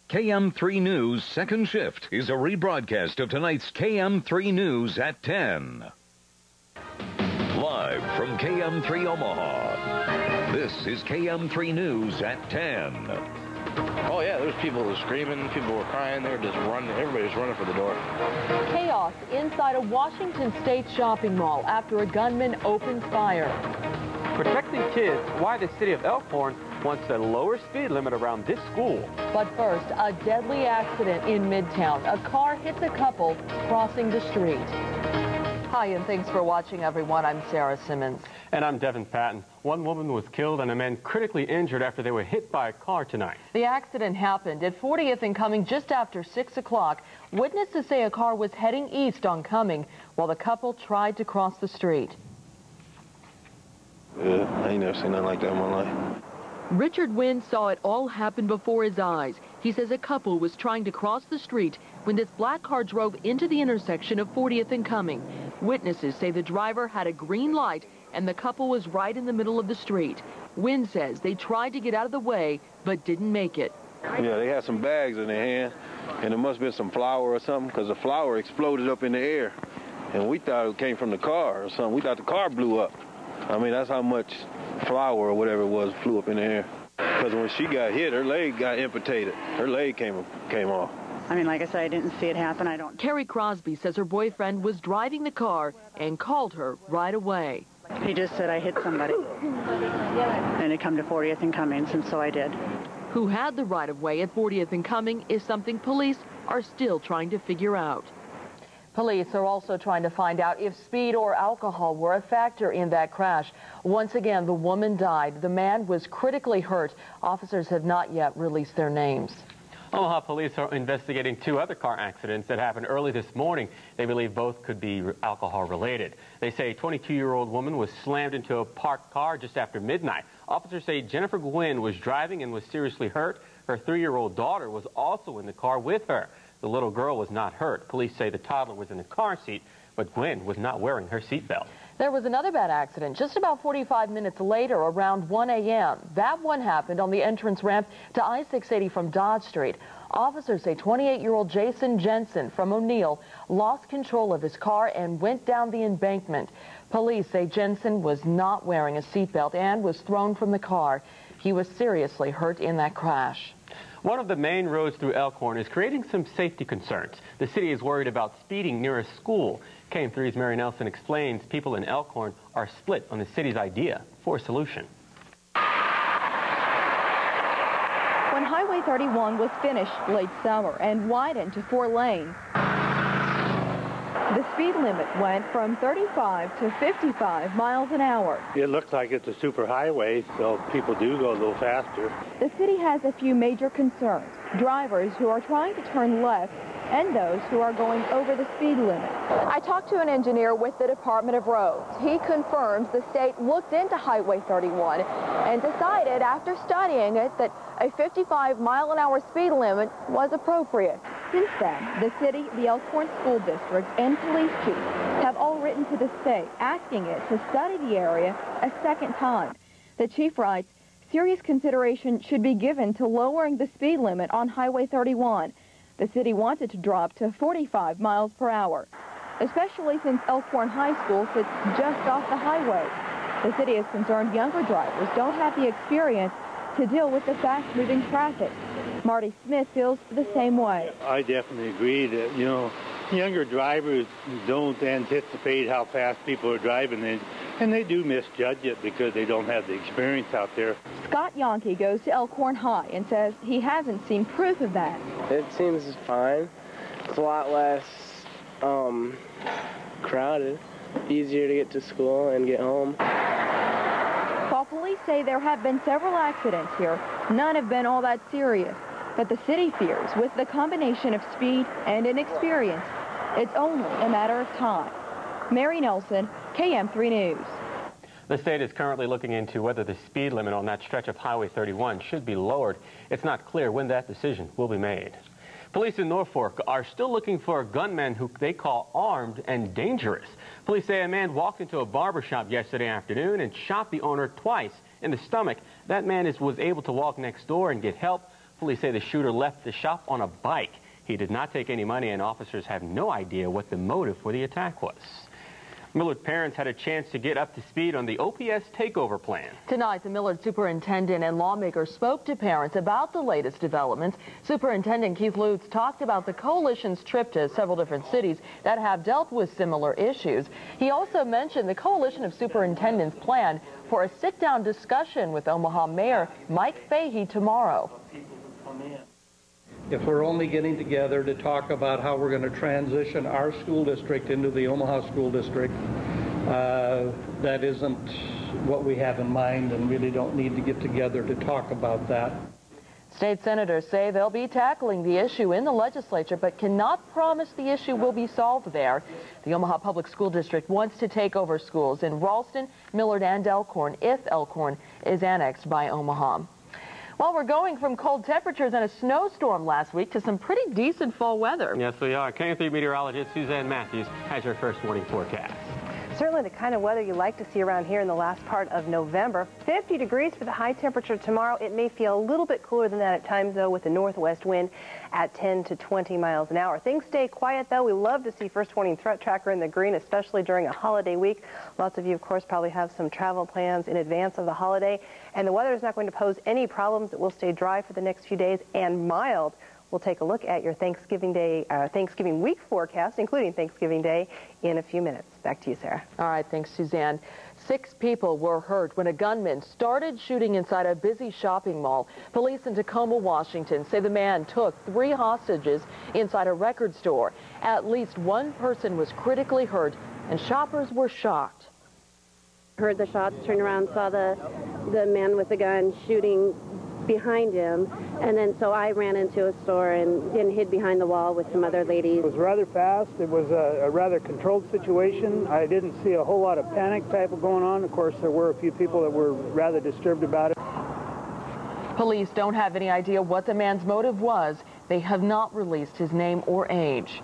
KM3 News Second Shift is a rebroadcast of tonight's KM3 News at 10. Live from KM3 Omaha, this is KM3 News at 10. Oh yeah, there's people who were screaming, people were crying, they were just running, everybody's running for the door. Chaos inside a Washington State shopping mall after a gunman opens fire. Protecting kids, why the city of Elkhorn wants a lower speed limit around this school. But first, a deadly accident in Midtown. A car hits a couple crossing the street. Hi, and thanks for watching, everyone. I'm Sarah Simmons. And I'm Devin Patton. One woman was killed and a man critically injured after they were hit by a car tonight. The accident happened at 40th and Cumming just after 6 o'clock. Witnesses say a car was heading east on Cumming while the couple tried to cross the street. Yeah, I ain't never seen nothing like that in my life. Richard Wynn saw it all happen before his eyes. He says a couple was trying to cross the street when this black car drove into the intersection of 40th and Cumming. Witnesses say the driver had a green light and the couple was right in the middle of the street. Wynn says they tried to get out of the way but didn't make it. Yeah, they had some bags in their hand, and it must have been some flour or something, because the flour exploded up in the air. And we thought it came from the car or something. We thought the car blew up. I mean, that's how much flour or whatever it was flew up in the air. Because when she got hit, her leg got amputated. Her leg came off. I mean, like I said, I didn't see it happen. I don't. Carrie Crosby says her boyfriend was driving the car and called her right away. He just said I hit somebody. And it come to 40th and Cummings, and so I did. Who had the right-of-way at 40th and Cumming is something police are still trying to figure out. Police are also trying to find out if speed or alcohol were a factor in that crash. Once again, the woman died. The man was critically hurt. Officers have not yet released their names. Omaha police are investigating two other car accidents that happened early this morning. They believe both could be alcohol-related. They say a 22-year-old woman was slammed into a parked car just after midnight. Officers say Jennifer Gwynn was driving and was seriously hurt. Her 3-year-old daughter was also in the car with her. The little girl was not hurt. Police say the toddler was in the car seat, but Gwynn was not wearing her seatbelt. There was another bad accident just about 45 minutes later around 1 a.m. That one happened on the entrance ramp to I-680 from Dodge Street. Officers say 28-year-old Jason Jensen from O'Neill lost control of his car and went down the embankment. Police say Jensen was not wearing a seatbelt and was thrown from the car. He was seriously hurt in that crash. One of the main roads through Elkhorn is creating some safety concerns. The city is worried about speeding near a school. KM3's Mary Nelson explains people in Elkhorn are split on the city's idea for a solution. When Highway 31 was finished late summer and widened to 4 lanes, the speed limit went from 35 to 55 miles an hour. It looks like it's a superhighway, so people do go a little faster. The city has a few major concerns: drivers who are trying to turn left and those who are going over the speed limit. I talked to an engineer with the Department of Roads. He confirms the state looked into Highway 31 and decided after studying it that a 55-mile-an-hour speed limit was appropriate. Since then, the city, the Elkhorn School District, and police chiefs have all written to the state asking it to study the area a second time. The chief writes, serious consideration should be given to lowering the speed limit on Highway 31. The city wants it to drop to 45 miles per hour, especially since Elkhorn High School sits just off the highway. The city is concerned younger drivers don't have the experience to deal with the fast-moving traffic. Marty Smith feels the same way. I definitely agree that, younger drivers don't anticipate how fast people are driving, and they do misjudge it because they don't have the experience out there. Scott Yonke goes to Elkhorn High and says he hasn't seen proof of that. It seems fine. It's a lot less crowded, easier to get to school and get home. While police say there have been several accidents here, none have been all that serious. But the city fears with the combination of speed and inexperience, it's only a matter of time. Mary Nelson, KM3 News. The state is currently looking into whether the speed limit on that stretch of Highway 31 should be lowered. It's not clear when that decision will be made. Police in Norfolk are still looking for a gunman who they call armed and dangerous. Police say a man walked into a barbershop yesterday afternoon and shot the owner twice in the stomach. That man was able to walk next door and get help, Police say the shooter left the shop on a bike. He did not take any money, and officers have no idea what the motive for the attack was. Millard parents had a chance to get up to speed on the OPS takeover plan. Tonight, the Millard superintendent and lawmakers spoke to parents about the latest developments. Superintendent Keith Lutz talked about the coalition's trip to several different cities that have dealt with similar issues. He also mentioned the coalition of superintendents' plan for a sit-down discussion with Omaha Mayor Mike Fahey tomorrow. If we're only getting together to talk about how we're going to transition our school district into the Omaha School District, that isn't what we have in mind, and really don't need to get together to talk about that. State senators say they'll be tackling the issue in the legislature, but cannot promise the issue will be solved there. The Omaha Public School District wants to take over schools in Ralston, Millard, and Elkhorn if Elkhorn is annexed by Omaha. Well, we're going from cold temperatures and a snowstorm last week to some pretty decent fall weather. Yes, we are. KMTV meteorologist Suzanne Matthews has your first morning forecast. Certainly the kind of weather you like to see around here in the last part of November. 50 degrees for the high temperature tomorrow. It may feel a little bit cooler than that at times, though, with the northwest wind at 10 to 20 miles an hour. Things stay quiet, though. We love to see first warning threat tracker in the green, especially during a holiday week. Lots of you, of course, probably have some travel plans in advance of the holiday. And the weather is not going to pose any problems. It will stay dry for the next few days and mild. We'll take a look at your Thanksgiving week forecast, including Thanksgiving Day, in a few minutes. Back to you, Sarah. All right, thanks, Suzanne. 6 people were hurt when a gunman started shooting inside a busy shopping mall. Police in Tacoma, Washington say the man took 3 hostages inside a record store. At least 1 person was critically hurt, and shoppers were shocked. Heard the shots, turned around, saw the man with the gun shooting behind him, and then so I ran into a store and hid behind the wall with some other ladies. It was rather fast. It was a rather controlled situation. I didn't see a whole lot of panic type of going on. Of course, there were a few people that were rather disturbed about it. Police don't have any idea what the man's motive was. They have not released his name or age.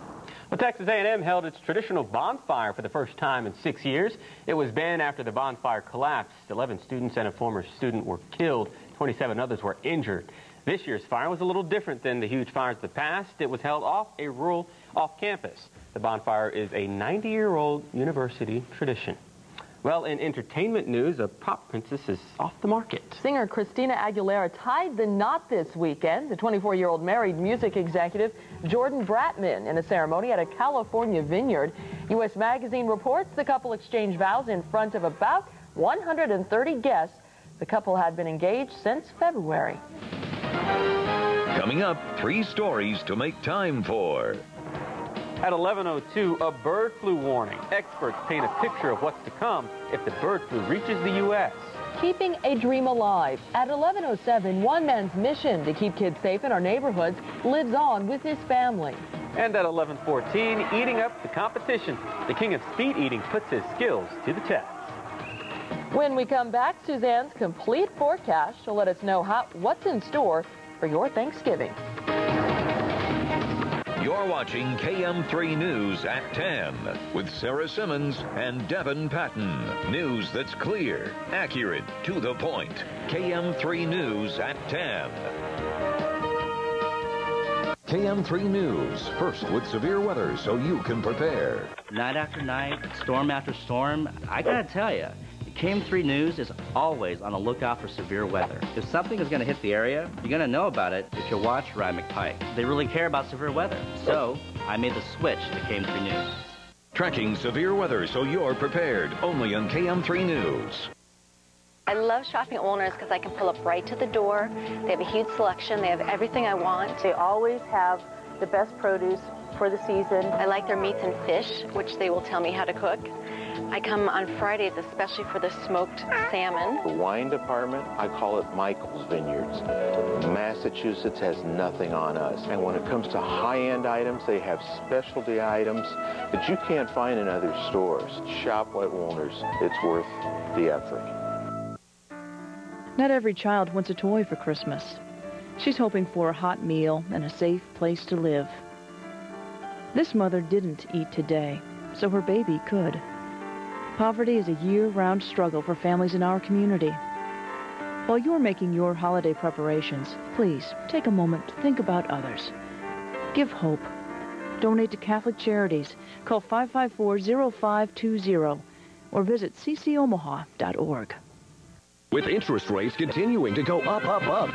Well, Texas A&M held its traditional bonfire for the first time in 6 years. It was banned after the bonfire collapsed. 11 students and a former student were killed. 27 others were injured. This year's fire was a little different than the huge fires of the past. It was held off campus. The bonfire is a 90-year-old university tradition. Well, in entertainment news, a pop princess is off the market. Singer Christina Aguilera tied the knot this weekend. The 24-year-old married music executive Jordan Bratman in a ceremony at a California vineyard. U.S. Magazine reports the couple exchanged vows in front of about 130 guests. The couple had been engaged since February. Coming up, 3 stories to make time for. At 11:02, a bird flu warning. Experts paint a picture of what's to come if the bird flu reaches the U.S. Keeping a dream alive. At 11:07, one man's mission to keep kids safe in our neighborhoods lives on with his family. And at 11:14, eating up the competition. The king of speed eating puts his skills to the test. When we come back, Suzanne's complete forecast. She'll let us know what's in store for your Thanksgiving. You're watching KM3 News at 10 with Sarah Simmons and Devin Patton. News that's clear, accurate, to the point. KM3 News at 10. KM3 News, first with severe weather so you can prepare. Night after night, storm after storm, I gotta tell you, KM3 News is always on the lookout for severe weather. If something is going to hit the area, you're going to know about it if you watch Ryan McPike. They really care about severe weather. So, I made the switch to KM3 News. Tracking severe weather so you're prepared, only on KM3 News. I love shopping at Woolner's because I can pull up right to the door. They have a huge selection. They have everything I want. They always have the best produce for the season. I like their meats and fish, which they will tell me how to cook. I come on Fridays, especially for the smoked salmon. The wine department, I call it Michael's Vineyards. Massachusetts has nothing on us. And when it comes to high-end items, they have specialty items that you can't find in other stores. Shop at Woolner's. It's worth the effort. Not every child wants a toy for Christmas. She's hoping for a hot meal and a safe place to live. This mother didn't eat today, so her baby could. Poverty is a year-round struggle for families in our community. While you're making your holiday preparations, please take a moment to think about others. Give hope. Donate to Catholic Charities. Call 554-0520 or visit ccomaha.org. With interest rates continuing to go up,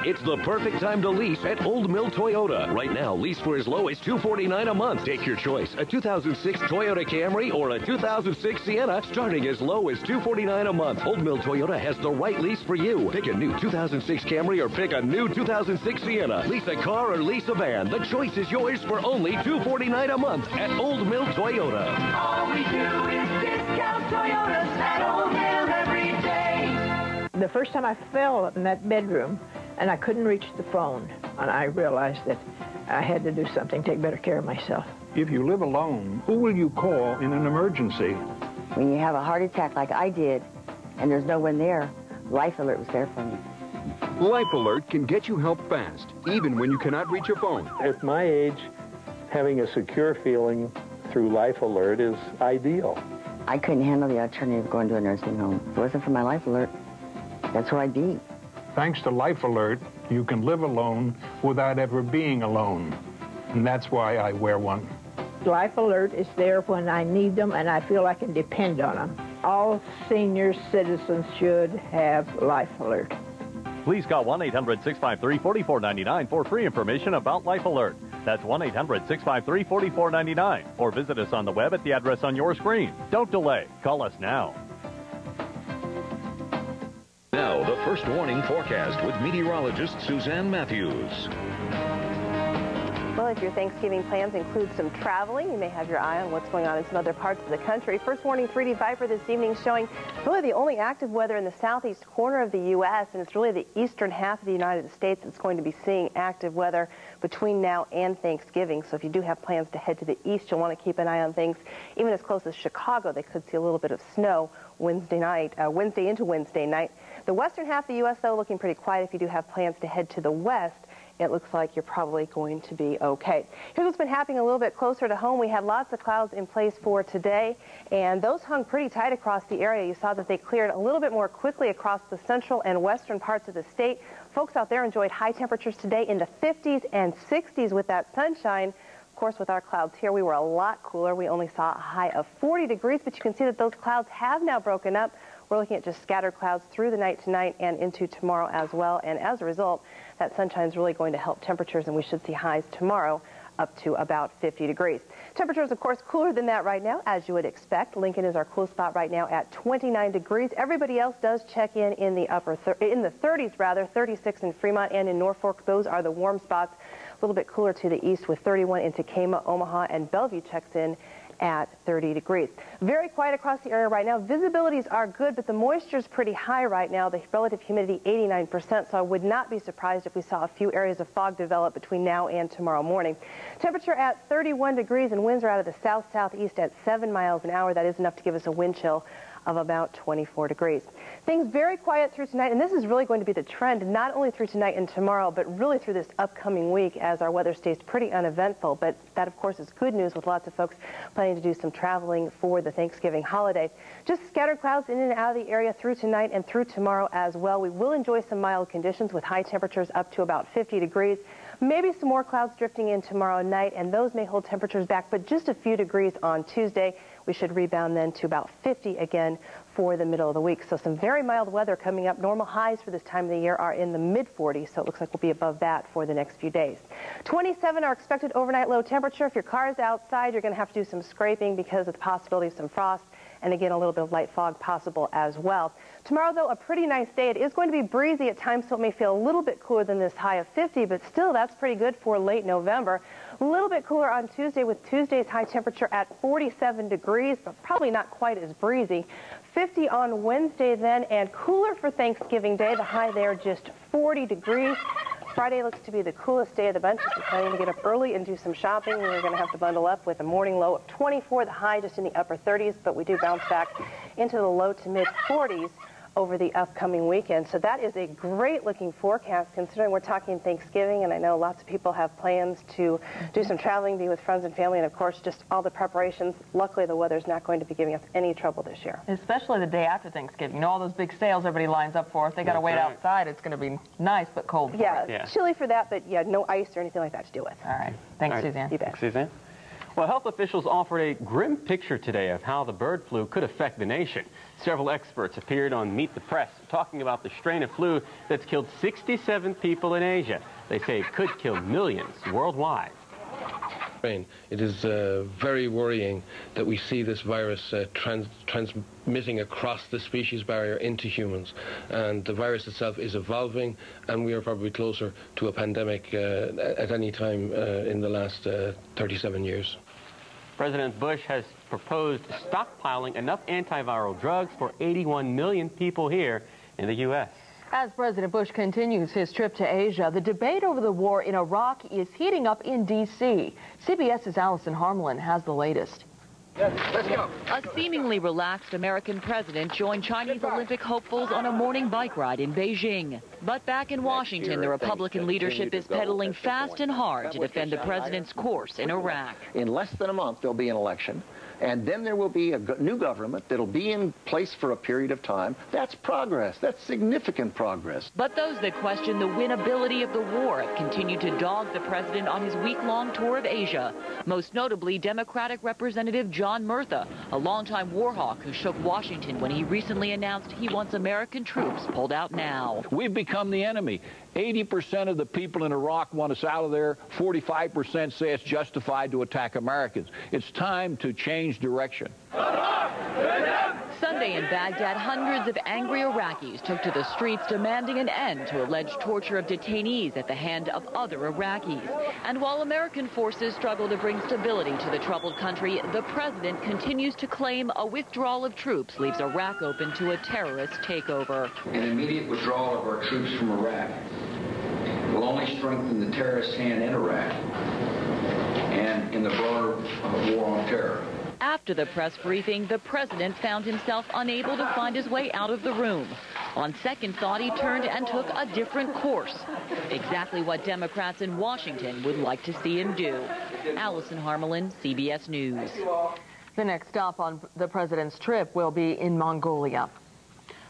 it's the perfect time to lease at Old Mill Toyota. Right now, lease for as low as $249 a month. Take your choice, a 2006 Toyota Camry or a 2006 Sienna, starting as low as $249 a month. Old Mill Toyota has the right lease for you. Pick a new 2006 Camry or pick a new 2006 Sienna. Lease a car or lease a van. The choice is yours for only $249 a month at Old Mill Toyota. All we do is discount Toyotas at Old Mill every day. The first time I fell in that bedroom and I couldn't reach the phone, and I realized that I had to do something, take better care of myself. If you live alone, who will you call in an emergency? When you have a heart attack like I did and there's no one there, Life Alert was there for me. Life Alert can get you help fast, even when you cannot reach a phone. At my age, having a secure feeling through Life Alert is ideal. I couldn't handle the alternative of going to a nursing home. If it wasn't for my Life Alert, that's where I'd be. Thanks to Life Alert, you can live alone without ever being alone. And that's why I wear one. Life Alert is there when I need them, and I feel I can depend on them. All senior citizens should have Life Alert. Please call 1-800-653-4499 for free information about Life Alert. That's 1-800-653-4499. Or visit us on the web at the address on your screen. Don't delay. Call us now. Now, the first warning forecast with meteorologist Suzanne Matthews. Well, if your Thanksgiving plans include some traveling, you may have your eye on what's going on in some other parts of the country. First warning 3D Viper this evening showing really the only active weather in the southeast corner of the U.S., and it's really the eastern half of the United States that's going to be seeing active weather between now and Thanksgiving. So if you do have plans to head to the east, you'll want to keep an eye on things. Even as close as Chicago, they could see a little bit of snow Wednesday into Wednesday night. The western half of the U.S., though, looking pretty quiet. If you do have plans to head to the west, it looks like you're probably going to be okay. Here's what's been happening a little bit closer to home. We had lots of clouds in place for today, and those hung pretty tight across the area. You saw that they cleared a little bit more quickly across the central and western parts of the state. Folks out there enjoyed high temperatures today in the 50s and 60s with that sunshine. Of course, with our clouds here, we were a lot cooler. We only saw a high of 40 degrees, but you can see that those clouds have now broken up. We're looking at just scattered clouds through the night tonight and into tomorrow as well. And as a result, that sunshine is really going to help temperatures, and we should see highs tomorrow up to about 50 degrees. Temperatures, of course, cooler than that right now, as you would expect. Lincoln is our cool spot right now at 29 degrees. Everybody else does check in the in the 30s, rather, 36 in Fremont and in Norfolk. Those are the warm spots. A little bit cooler to the east with 31 in Tacoma, Omaha, and Bellevue checks in at 30 degrees. Very quiet across the area right now. Visibilities are good, but the moisture is pretty high right now. The relative humidity 89%, so I would not be surprised if we saw a few areas of fog develop between now and tomorrow morning. Temperature at 31 degrees, and winds are out of the south-southeast at 7 miles an hour. That is enough to give us a wind chill of about 24 degrees. Things very quiet through tonight, and this is really going to be the trend, not only through tonight and tomorrow, but really through this upcoming week as our weather stays pretty uneventful. But that, of course, is good news with lots of folks planning to do some traveling for the Thanksgiving holiday. Just scattered clouds in and out of the area through tonight and through tomorrow as well. We will enjoy some mild conditions with high temperatures up to about 50 degrees. Maybe some more clouds drifting in tomorrow night, and those may hold temperatures back, but just a few degrees on Tuesday. We should rebound then to about 50 again for the middle of the week. So some very mild weather coming up. Normal highs for this time of the year are in the mid-40s, so it looks like we'll be above that for the next few days. 27 our expected overnight low temperature. If your car is outside, you're going to have to do some scraping because of the possibility of some frost. And again, a little bit of light fog possible as well. Tomorrow, though, a pretty nice day. It is going to be breezy at times, so it may feel a little bit cooler than this high of 50, but still, that's pretty good for late November. A little bit cooler on Tuesday with Tuesday's high temperature at 47 degrees, but probably not quite as breezy. 50 on Wednesday then, and cooler for Thanksgiving Day. The high there just 40 degrees. Friday looks to be the coolest day of the bunch. If you're planning to get up early and do some shopping, you're going to have to bundle up with a morning low of 24, the high just in the upper 30s, but we do bounce back into the low to mid 40s over the upcoming weekend. So that is a great looking forecast considering we're talking Thanksgiving, and I know lots of people have plans to do some traveling, be with friends and family, and of course just all the preparations. Luckily the weather's not going to be giving us any trouble this year. Especially the day after Thanksgiving. You know, all those big sales everybody lines up for. If they got to wait outside, it's going to be nice but cold. Yeah, chilly for that, but yeah, no ice or anything like that to deal with. All right. Thanks, Suzanne. You bet. Thanks, Suzanne. Well, health officials offered a grim picture today of how the bird flu could affect the nation. Several experts appeared on Meet the Press talking about the strain of flu that's killed 67 people in Asia. They say it could kill millions worldwide. It is very worrying that we see this virus transmitting across the species barrier into humans. And the virus itself is evolving, and we are probably closer to a pandemic at any time in the last 37 years. President Bush has proposed stockpiling enough antiviral drugs for 81 million people here in the U.S. As President Bush continues his trip to Asia, the debate over the war in Iraq is heating up in D.C. CBS's Allison Harmelin has the latest. Let's go. A seemingly relaxed American president joined Chinese Olympic hopefuls on a morning bike ride in Beijing. But back in Washington, the Republican leadership is pedaling fast and hard to defend the president's course in Iraq. In less than a month, there'll be an election. And then there will be a new government that'll be in place for a period of time. That's progress. That's significant progress. But those that question the winnability of the war have continued to dog the president on his week-long tour of Asia. Most notably, Democratic Representative John Murtha, a longtime war hawk who shook Washington when he recently announced he wants American troops pulled out now. We've become the enemy. 80% of the people in Iraq want us out of there. 45% say it's justified to attack Americans. It's time to change direction. Sunday in Baghdad, hundreds of angry Iraqis took to the streets demanding an end to alleged torture of detainees at the hand of other Iraqis. And while American forces struggle to bring stability to the troubled country, the president continues to claim a withdrawal of troops leaves Iraq open to a terrorist takeover. An immediate withdrawal of our troops from Iraq will only strengthen the terrorist hand in Iraq and in the broader war on terror. After the press briefing, the president found himself unable to find his way out of the room. On second thought, he turned and took a different course. Exactly what Democrats in Washington would like to see him do. Allison Harmelin, CBS News. The next stop on the president's trip will be in Mongolia.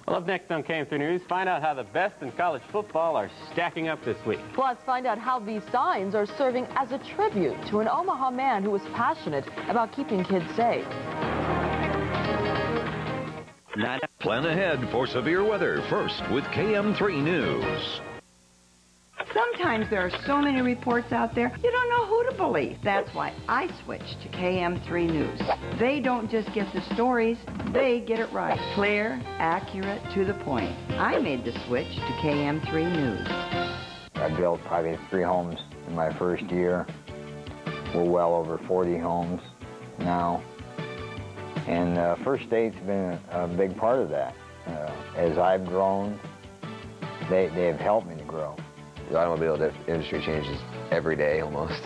Well, up next on KM3 News, find out how the best in college football are stacking up this week. Plus, find out how these signs are serving as a tribute to an Omaha man who was passionate about keeping kids safe. Plan ahead for severe weather first with KM3 News. Sometimes there are so many reports out there, you don't know who to believe. That's why I switched to KM3 News. They don't just get the stories, they get it right. Clear, accurate, to the point. I made the switch to KM3 News. I built probably 3 homes in my first year. We're well over 40 homes now. And First State's been a big part of that. As I've grown, they have helped me to grow. The automobile industry changes every day almost.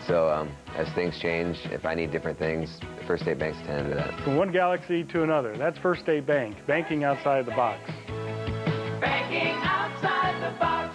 So as things change, if I need different things, First State Bank's attended to that. From one galaxy to another, that's First State Bank, banking outside the box. Banking outside the box.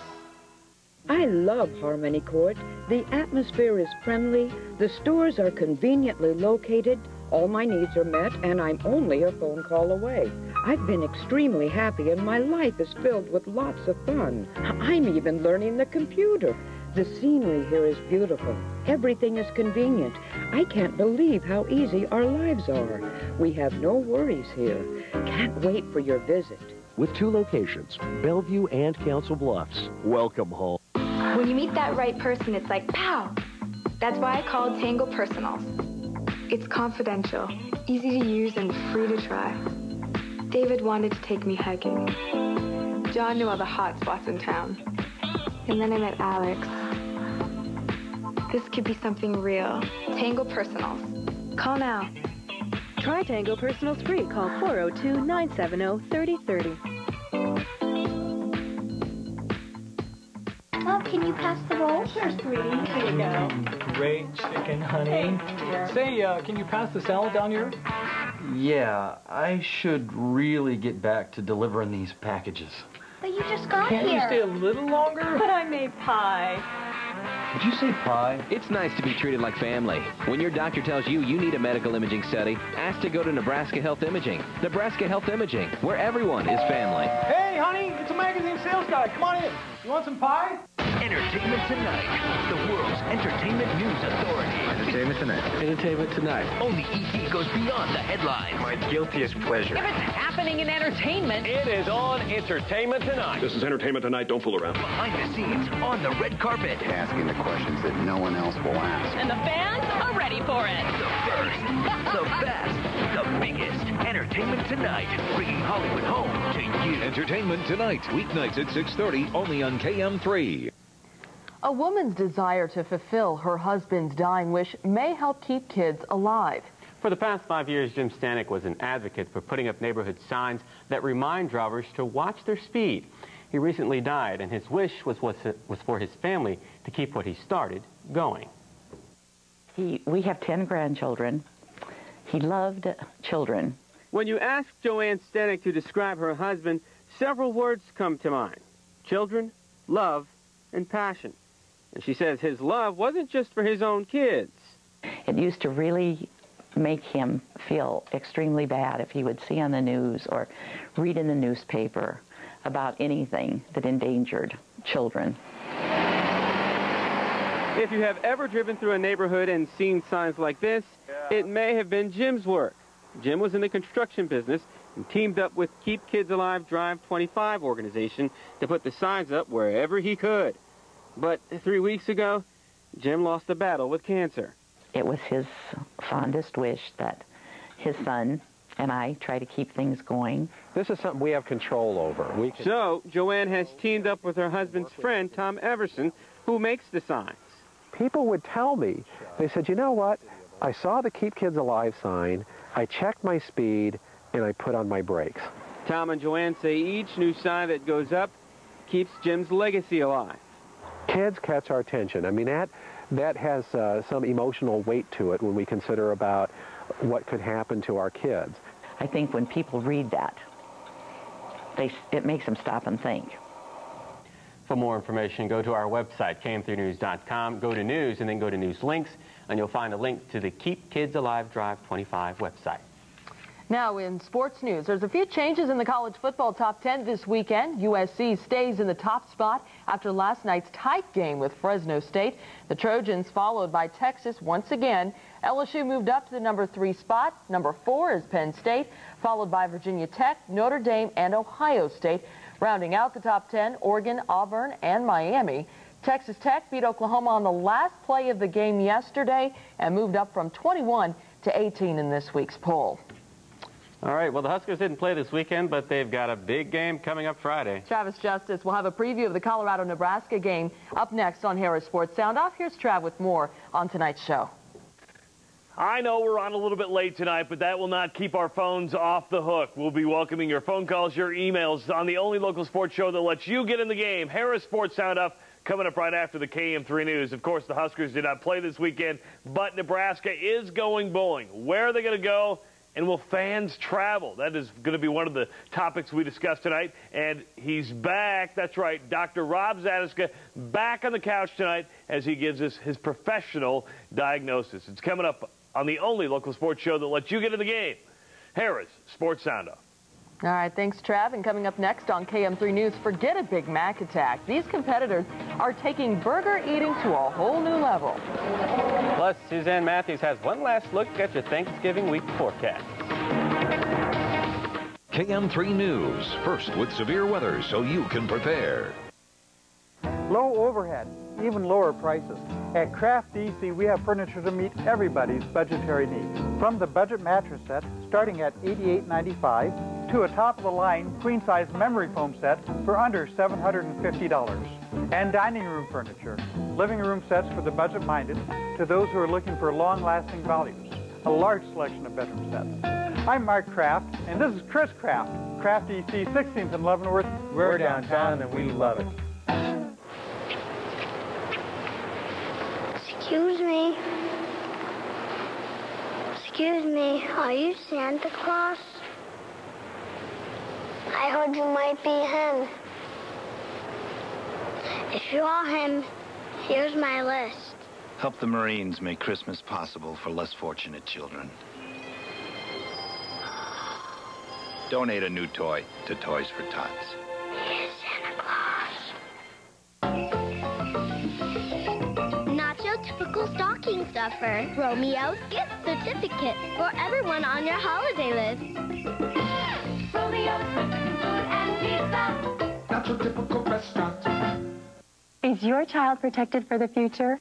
I love Harmony Court. The atmosphere is friendly, the stores are conveniently located, all my needs are met, and I'm only a phone call away. I've been extremely happy, and my life is filled with lots of fun. I'm even learning the computer. The scenery here is beautiful. Everything is convenient. I can't believe how easy our lives are. We have no worries here. Can't wait for your visit. With 2 locations, Bellevue and Council Bluffs. Welcome home. When you meet that right person, it's like, pow! That's why I called Tango Personals. It's confidential, easy to use, and free to try. David wanted to take me hiking. John knew all the hot spots in town. And then I met Alex. This could be something real. Tango Personals. Call now. Try Tango Personals free. Call 402-970-3030. Mom, can you pass the roll? Sure, sweetie. Here you go. Great chicken, honey. Say, can you pass the salad down here? Yeah, I should really get back to delivering these packages. But you just got Can't here. you stay a little longer? But I made pie. Did you say pie? It's nice to be treated like family. When your doctor tells you you need a medical imaging study, ask to go to Nebraska Health Imaging. Nebraska Health Imaging, where everyone is family. Hey, honey, it's a magazine sales guy. Come on in. You want some pie? Entertainment Tonight, the world's entertainment news authority. Entertainment Tonight. Entertainment Tonight. Only ET goes beyond the headlines. My guiltiest pleasure. If it's happening in entertainment, it is on Entertainment Tonight. This is Entertainment Tonight. Don't fool around. Behind the scenes, on the red carpet. Asking the questions that no one else will ask. And the fans are ready for it. The first, the best, the biggest. Entertainment Tonight, bringing Hollywood home to you. Entertainment Tonight, weeknights at 6:30, only on KM3. A woman's desire to fulfill her husband's dying wish may help keep kids alive. For the past 5 years, Jim Stanek was an advocate for putting up neighborhood signs that remind drivers to watch their speed. He recently died, and his wish was for his family to keep what he started going. We have 10 grandchildren. He loved children. When you ask Joanne Stanek to describe her husband, several words come to mind: children, love, and passion. And she says his love wasn't just for his own kids. It used to really make him feel extremely bad if he would see on the news or read in the newspaper about anything that endangered children. If you have ever driven through a neighborhood and seen signs like this, it may have been Jim's work. Jim was in the construction business and teamed up with Keep Kids Alive Drive 25 organization to put the signs up wherever he could. But 3 weeks ago, Jim lost the battle with cancer. It was his fondest wish that his son and I try to keep things going. This is something we have control over. So, Joanne has teamed up with her husband's friend, Tom Everson, who makes the signs. People would tell me, they said, you know what, I saw the Keep Kids Alive sign, I checked my speed, and I put on my brakes. Tom and Joanne say each new sign that goes up keeps Jim's legacy alive. Kids catch our attention. I mean, that has some emotional weight to it when we consider about what could happen to our kids. I think when people read that, it makes them stop and think. For more information, go to our website, km3news.com, go to news, and then go to news links, and you'll find a link to the Keep Kids Alive Drive 25 website. Now in sports news, there's a few changes in the college football top 10 this weekend. USC stays in the top spot after last night's tight game with Fresno State. The Trojans followed by Texas once again. LSU moved up to the number 3 spot. Number 4 is Penn State, followed by Virginia Tech, Notre Dame, and Ohio State. Rounding out the top 10, Oregon, Auburn, and Miami. Texas Tech beat Oklahoma on the last play of the game yesterday and moved up from 21 to 18 in this week's poll. All right, well, the Huskers didn't play this weekend, but they've got a big game coming up Friday. Travis Justice will have a preview of the Colorado-Nebraska game up next on Harris Sports Sound Off. Here's Trav with more on tonight's show. I know we're on a little bit late tonight, but that will not keep our phones off the hook. We'll be welcoming your phone calls, your emails on the only local sports show that lets you get in the game. Harris Sports Sound Off coming up right after the KM3 News. Of course, the Huskers did not play this weekend, but Nebraska is going bowling. Where are they going to go? And will fans travel? That is going to be one of the topics we discuss tonight. And he's back. That's right. Dr. Rob Zadiska back on the couch tonight as he gives us his professional diagnosis. It's coming up on the only local sports show that lets you get in the game. Harris Sports Sound Off. All right, thanks, Trav. And coming up next on KM3 News, forget a Big Mac attack. These competitors are taking burger eating to a whole new level. Plus, Suzanne Matthews has one last look at your Thanksgiving week forecast. KM3 News, first with severe weather so you can prepare. Low overhead, even lower prices. At Kraft DC, we have furniture to meet everybody's budgetary needs. From the budget mattress set, starting at $88.95, to a top-of-the-line queen-size memory foam set for under $750. And dining room furniture, living room sets for the budget-minded, to those who are looking for long-lasting values. A large selection of bedroom sets. I'm Mark Kraft, and this is Chris Kraft. Kraft DC, 16th and Leavenworth. We're downtown, and we love it. Excuse me. Excuse me, are you Santa Claus? I heard you might be him. If you are him, here's my list. Help the Marines make Christmas possible for less fortunate children. Donate a new toy to Toys for Tots. Here's Santa Claus. Not your typical stocking stuffer. Romeo's gift certificate for everyone on your holiday list. Romeo's Mexican food and pizza. Not your typical restaurant. Is your child protected for the future?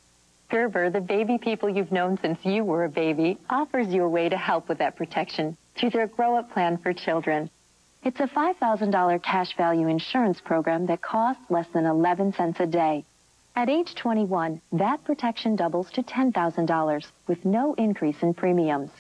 Gerber, the baby people you've known since you were a baby, offers you a way to help with that protection through their Grow Up Plan for Children. It's a $5,000 cash value insurance program that costs less than 11 cents a day. At age 21, that protection doubles to $10,000 with no increase in premiums.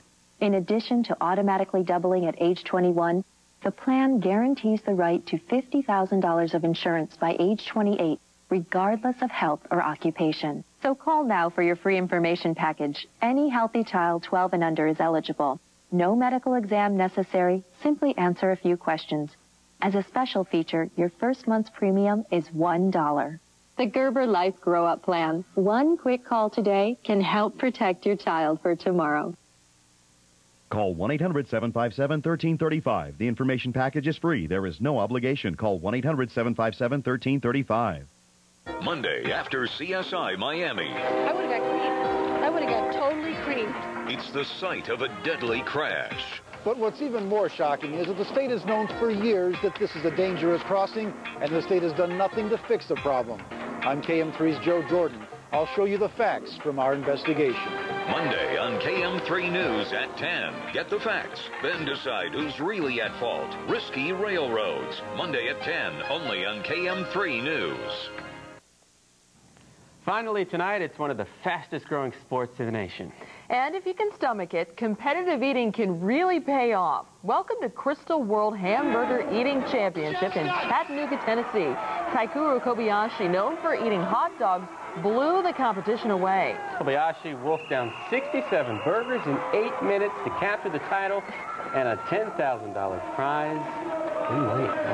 In addition to automatically doubling at age 21, the plan guarantees the right to $50,000 of insurance by age 28, regardless of health or occupation. So call now for your free information package. Any healthy child 12 and under is eligible. No medical exam necessary. Simply answer a few questions. As a special feature, your first month's premium is $1. The Gerber Life Grow Up Plan. One quick call today can help protect your child for tomorrow. Call 1-800-757-1335. The information package is free. There is no obligation. Call 1-800-757-1335. Monday after CSI Miami. I would have got creamed. I would have got totally creamed. It's the site of a deadly crash. But what's even more shocking is that the state has known for years that this is a dangerous crossing, and the state has done nothing to fix the problem. I'm KM3's Joe Jordan. I'll show you the facts from our investigation. Monday on KM3 News at 10. Get the facts, then decide who's really at fault. Risky railroads. Monday at 10, only on KM3 News. Finally tonight, it's one of the fastest growing sports in the nation. And if you can stomach it, competitive eating can really pay off. Welcome to Crystal World Hamburger Eating Championship in Chattanooga, Tennessee. Taikuru Kobayashi, known for eating hot dogs, blew the competition away. Kobayashi wolfed down 67 burgers in 8 minutes to capture the title and a $10,000 prize.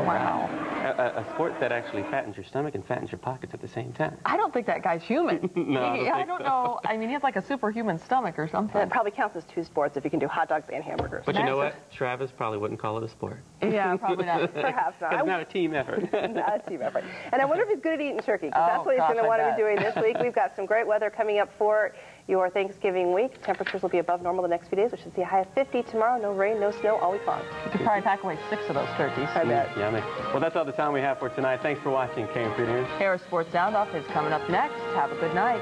Wow. A sport that actually fattens your stomach and fattens your pockets at the same time. I don't think that guy's human. No, I don't know. I mean, he has like a superhuman stomach or something. It probably counts as two sports if you can do hot dogs and hamburgers. But you know what? Travis probably wouldn't call it a sport. Yeah, probably not. Perhaps not. It's not a team effort. Not a team effort. And I wonder if he's good at eating turkey, because that's what he's going to want to be doing this week. We've got some great weather coming up for your Thanksgiving week. Temperatures will be above normal the next few days. We should see a high of 50 tomorrow. No rain, no snow all week long. You could probably pack away 6 of those turkeys. I bet. Yummy. Well, that's all the time we have for tonight. Thanks for watching KM3 News. Harris Sports Sound-Off is coming up next. Have a good night.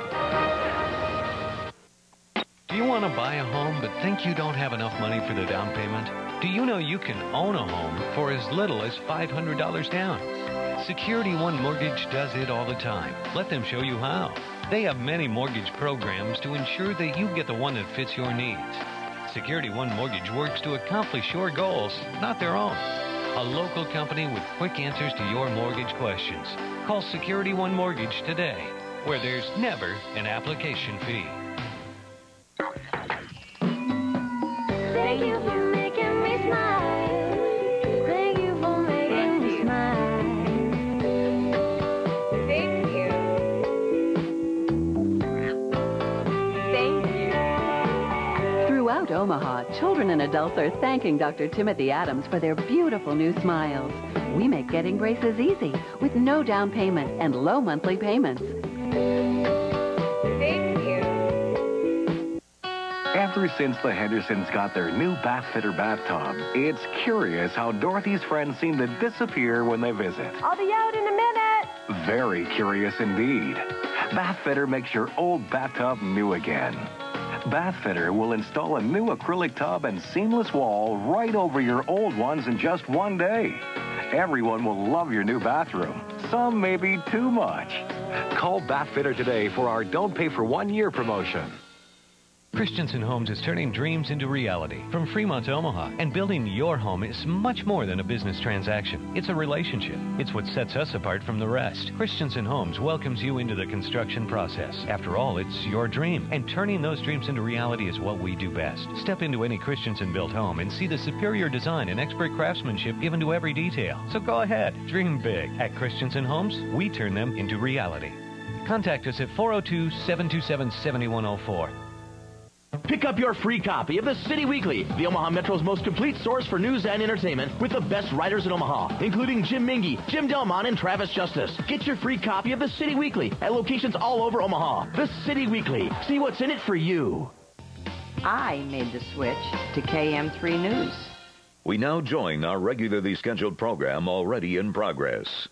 Do you want to buy a home but think you don't have enough money for the down payment? Do you know you can own a home for as little as $500 down? Security One Mortgage does it all the time. Let them show you how. They have many mortgage programs to ensure that you get the one that fits your needs. Security One Mortgage works to accomplish your goals, not their own. A local company with quick answers to your mortgage questions. Call Security One Mortgage today, where there's never an application fee. Thank you for making me smile. Thank you for making me smile. Thank you. Thank you. Throughout Omaha, children and adults are thanking Dr. Timothy Adams for their beautiful new smiles. We make getting braces easy with no down payment and low monthly payments. Thank you. Ever since the Hendersons got their new bath fitter bathtub, it's curious how Dorothy's friends seem to disappear when they visit. I'll be out in a minute. Very curious indeed. Bath Fitter makes your old bathtub new again. Bath Fitter will install a new acrylic tub and seamless wall right over your old ones in just one day. Everyone will love your new bathroom. Some maybe too much. Call Bath Fitter today for our Don't Pay for 1 Year promotion. Christensen Homes is turning dreams into reality. From Fremont to Omaha, and building your home is much more than a business transaction. It's a relationship. It's what sets us apart from the rest. Christensen Homes welcomes you into the construction process. After all, it's your dream, and turning those dreams into reality is what we do best. Step into any Christensen built home and see the superior design and expert craftsmanship given to every detail. So go ahead, dream big. At Christensen Homes, we turn them into reality. Contact us at 402-727-7104. Pick up your free copy of the City Weekly, the Omaha Metro's most complete source for news and entertainment, with the best writers in Omaha, including Jim Mingy, Jim Delmont, and Travis Justice. Get your free copy of the City Weekly at locations all over Omaha. The City Weekly. See what's in it for you. I made the switch to KM3 News. We now join our regularly scheduled program already in progress.